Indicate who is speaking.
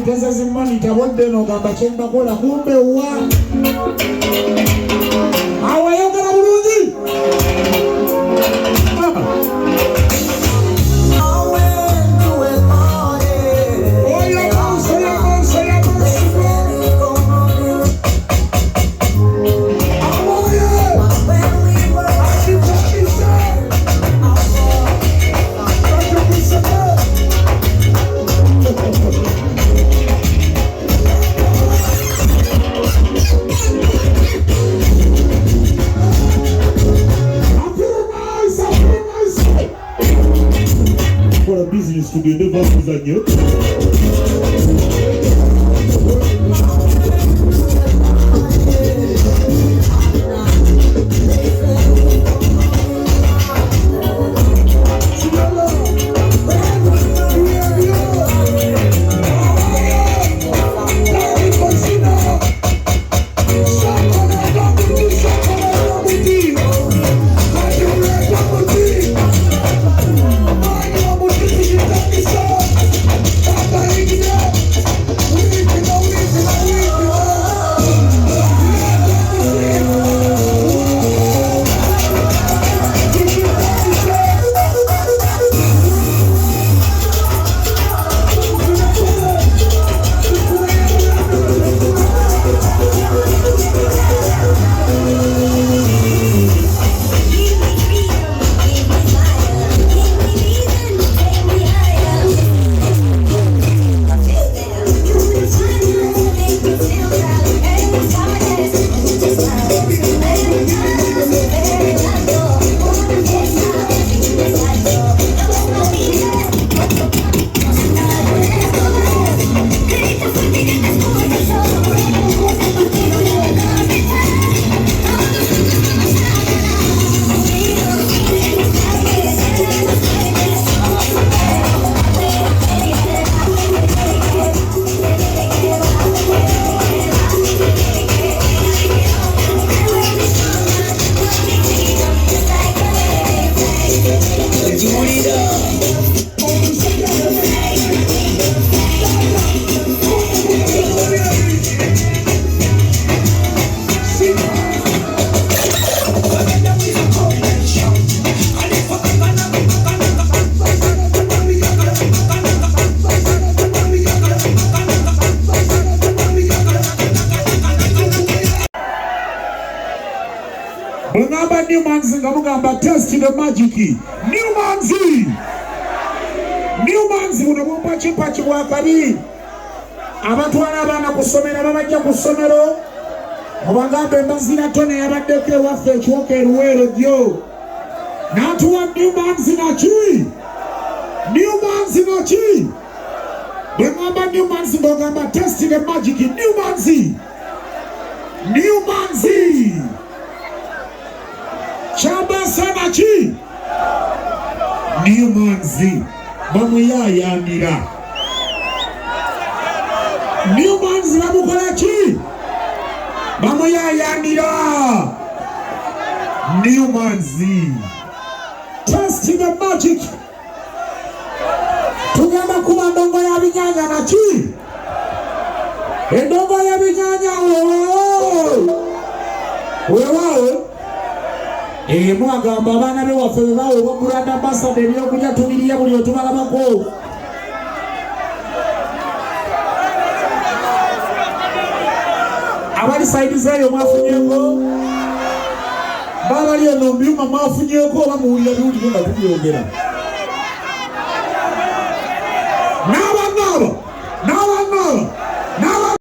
Speaker 1: sanitizer zimani tabonde no gamba chemba kola kumbe uwa awayogera bulungi business to be never present. Bungaba new manzi ngamugamba test the magic. New manzi. New manzi unabomba chipachi wa kari. Abantu abana kusomera babajja kusomero. Mubagambe Mbaziira Tonny yabaddeko waffe ekyoka eruwero jjo. Natuwa new manzi nachi. New manzi nachi. Bungaba new manzi ngamba test the magic. New manzi. New manzi. Chamba sana chi New manzi bamuyayanira New manzi bamukola chi bamuyayanira New manzi testing the magic tugenda kuba ndongo ya binyanya na chi endongo ya binyanya wewe mwagamba abana be waffe bawe bagulanda ambasada ebyokulya tubiriye buli otubalabako abali saidi zeeyo mwafunyeko babali eno mbyuma mwafunyeko oba muwulira biwulire nga tubyogera